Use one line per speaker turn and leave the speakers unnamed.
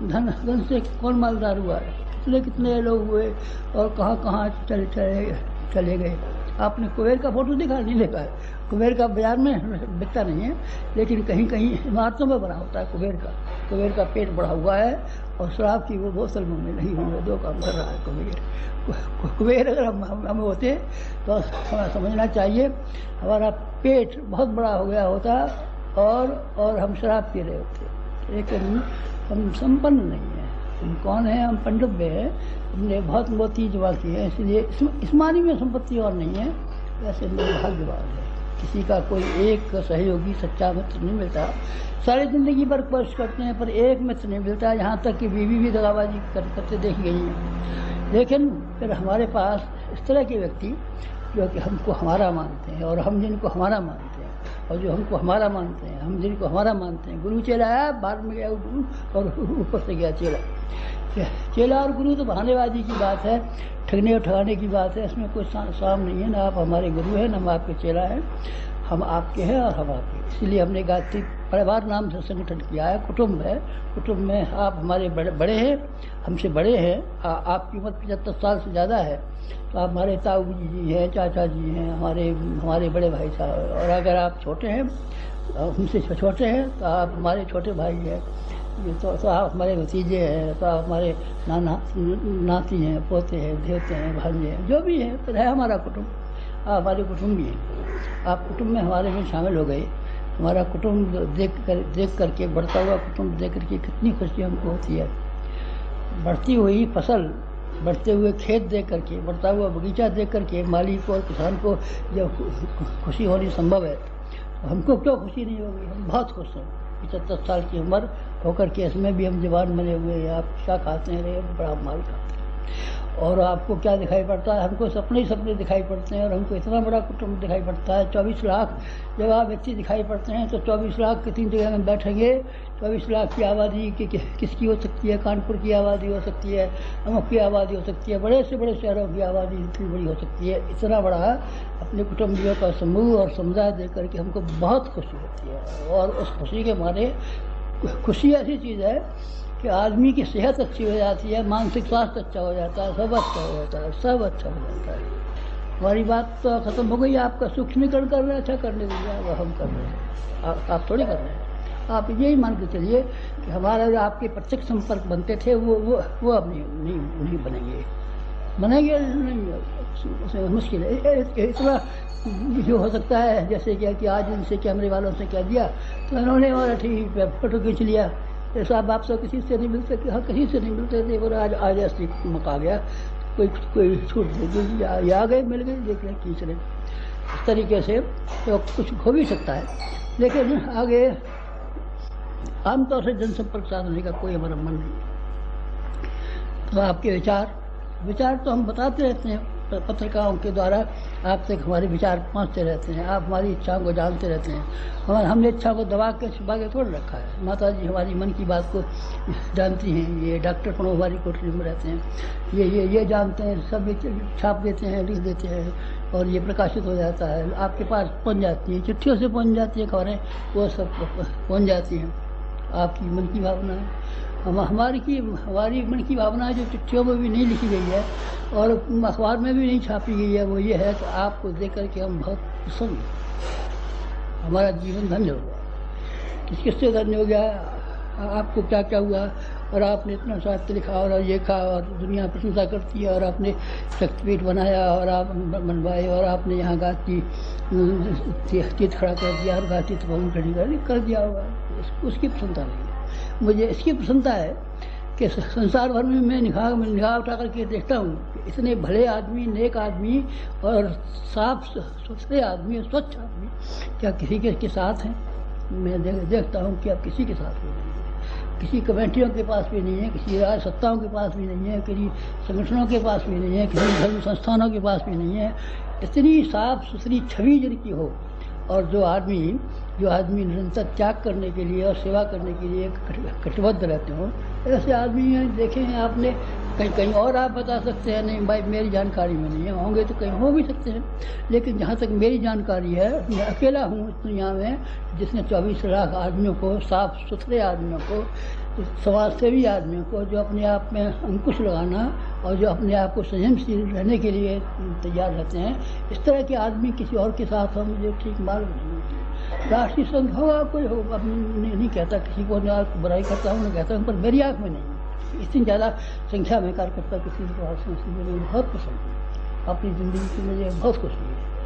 धन धन से कौन मालदार हुआ है, कितने कितने लोग हुए और कहाँ कहाँ चले गए। आपने कुबेर का फोटो देखा? नहीं देखा है। कुबेर का बाजार में बिकता नहीं है, लेकिन कहीं कहीं इमारतों में बना होता है कुबेर का। कुबेर का पेट बढ़ा हुआ है और शराब की वो बोतल मुँह में नहीं हुई, दो काम कर रहा है कुबेर। कुबेर अगर हम होते तो समझना चाहिए हमारा पेट बहुत बड़ा हो गया होता और हम शराब पी रहे होते, लेकिन हम संपन्न नहीं हैं। हम कौन हैं? हम पंडुब्य हैं, हमने बहुत मोती जमा किए हैं, इसलिए इस मानी में संपत्ति और नहीं है। वैसे निर्भाग्यवान है, किसी का कोई एक सहयोगी सच्चा मित्र नहीं मिलता। सारी जिंदगी भर कोशिश करते हैं पर एक मित्र नहीं मिलता, यहाँ तक कि बीवी भी दगाबाजी करते देखी गई है। लेकिन फिर हमारे पास इस तरह के व्यक्ति जो कि हमको हमारा मानते हैं और हम जिनको हमारा मानते हैं, और जो हमको हमारा मानते हैं, हम जिनको हमारा मानते हैं। गुरु चेला आया, बाद में गया गुरु और ऊपर से गया चेला। चेला और गुरु तो बहानेबाजी की बात है, ठगने और ठगाने की बात है, इसमें कोई साम नहीं है। ना आप हमारे गुरु हैं, ना हम आपके चेला हैं, हम आपके हैं और हम आपके। इसलिए हमने गायत्री परिवार नाम से संगठन किया है। कुटुंब है, कुटुंब में आप हमारे बड़े हैं, हमसे बड़े हैं। आपकी उम्र 75 साल से ज़्यादा है, तो आप हमारे ताऊ जी हैं, चाचा जी हैं, हमारे बड़े भाई साहब। और अगर आप छोटे हैं, हमसे छोटे हैं, तो आप हमारे छोटे भाई हैं। तो आप हमारे भतीजे हैं, तो आप हमारे नाती हैं, पोते हैं, देवते हैं, भांजे हैं, जो भी है तो है हमारा कुटुंब। आप हमारे कुटुंबी हैं, आप कुटुंब में हमारे में शामिल हो गए। हमारा कुटुंब देख करके, बढ़ता हुआ कुटुंब देख करके कितनी खुशी हमको होती है। बढ़ती हुई फसल, बढ़ते हुए खेत देख करके, बढ़ता हुआ बगीचा देख करके माली को और किसान को जब खुशी होनी संभव है, तो हमको क्यों खुशी नहीं होगी? हम बहुत खुश हैं। 75 साल की उम्र होकर के इसमें भी हम जवान बने हुए हैं। आप क्या खाते हैं? बड़ा माल खाते हैं। और आपको क्या दिखाई पड़ता है? हमको सपने ही सपने दिखाई पड़ते हैं, और हमको इतना बड़ा कुटुंब दिखाई पड़ता है। 24 लाख जब आप व्यक्ति दिखाई पड़ते हैं, तो 24 लाख कितनी जगह में बैठेंगे? 24 लाख की आबादी किसकी हो सकती है? कानपुर की आबादी हो सकती है, अमुक की आबादी हो सकती है, बड़े से बड़े शहरों की आबादी इतनी बड़ी हो सकती है। इतना बड़ा अपने कुटुंबियों का समूह और समुदाय देख करके हमको बहुत खुशी होती है। और उस खुशी के मारे, खुशी ऐसी चीज़ है कि आदमी की सेहत अच्छी हो जाती है, मानसिक स्वास्थ्य अच्छा हो जाता है, सब अच्छा हो जाता है, सब अच्छा हो जाता है। हमारी बात तो ख़त्म हो गई। आपका सूक्ष्मीकरण कर रहे हैं, अच्छा करने दीजिए, वो हम कर रहे हैं, आप थोड़ी कर रहे हैं। आप यही मान के चलिए कि हमारा जो आपके प्रत्यक्ष संपर्क बनते थे वो अब नहीं बनेंगे नहीं, मुश्किल है। इतना जो हो सकता है, जैसे कि आज इनसे कैमरे वालों से कह दिया तो इन्होंने हमारा ठीक है फोटो खींच लिया। साहब आप सब किसी से नहीं मिलते? हाँ, किसी से नहीं मिलते थे, और आज असली मौका गया, कोई छूट दे दी, आ गए, मिल गए, देख रहे खींच रहे। इस तरीके से तो कुछ हो भी सकता है, लेकिन आगे आमतौर से जनसंपर्क साधने का कोई हमारा मन नहीं। तो आपके विचार तो हम बताते रहते हैं, पत्रिकाओं के द्वारा आप तक हमारे विचार पहुंचते रहते हैं, आप हमारी इच्छाओं को जानते रहते हैं। हमने इच्छा को दबा के छिपा के थोड़ रखा है। माता जी हमारी मन की बात को जानती हैं, ये डॉक्टर प्रणव हमारी कोठरी में रहते हैं, ये जानते हैं, सब छाप देते हैं, लिख देते हैं, और ये प्रकाशित हो जाता है, आपके पास पहुँच जाती है, चिट्ठियों से पहुँच जाती है खबरें, वो सब पहुँच जाती हैं। आपकी मन की भावना है, हमारी मन की भावना जो चिट्ठियों में भी नहीं लिखी गई है और अखबार में भी नहीं छापी गई है, वो ये है कि आपको देख करके हम बहुत प्रसन्न, हमारा जीवन धन्य हो गया। किससे धन्य हो गया? आपको क्या क्या हुआ, और आपने इतना साहित्य लिखा और ये कहा, और दुनिया प्रशंसा करती है, और आपने शक्तिपीठ बनाया, और आप बनवाए, और आपने यहाँ गाती चित खड़ा कर दिया, और गाती तो भवन खड़ी कर दिया होगा। उसकी प्रसन्नता नहीं है मुझे। इसकी प्रसन्नता है कि संसार भर में मैं निगाह उठा करके देखता हूँ कि इतने भले आदमी, नेक आदमी और साफ सुथरे आदमी और स्वच्छ आदमी क्या किसी के साथ हैं? मैं देखता हूँ कि अब किसी के साथ भी नहीं है, किसी कमेटियों के पास भी नहीं है, किसी राज सत्ताओं के पास भी नहीं है, किसी संगठनों के पास भी नहीं है, किसी धर्म संस्थानों के पास भी नहीं है। इतनी साफ सुथरी छवि जिनकी हो, और जो आदमी निरंतर त्याग करने के लिए और सेवा करने के लिए कटिबद्ध रहते हो, ऐसे आदमी हैं देखे हैं आपने? कहीं और आप बता सकते हैं नहीं भाई मेरी जानकारी में नहीं है, होंगे तो कहीं हो भी सकते हैं, लेकिन जहाँ तक मेरी जानकारी है, मैं अकेला हूँ इस दुनिया में जिसने 24 लाख आदमियों को, साफ सुथरे आदमियों को तो समाज सेवी आदमियों को जो अपने आप में अंकुश लगाना और जो अपने आप को संयमशील रहने के लिए तैयार रहते हैं, इस तरह के आदमी किसी और के साथ हो मुझे ठीक मालूम नहीं। राष्ट्रीय संघ होगा कोई हो, अब नहीं कहता, किसी को ना बुराई करता हूँ, नहीं कहता हूँ, पर मेरी आँख में नहीं। इतनी ज़्यादा संख्या में कार्यकर्ता किसी को में बहुत पसंद है, अपनी ज़िंदगी की मुझे बहुत खुशी है।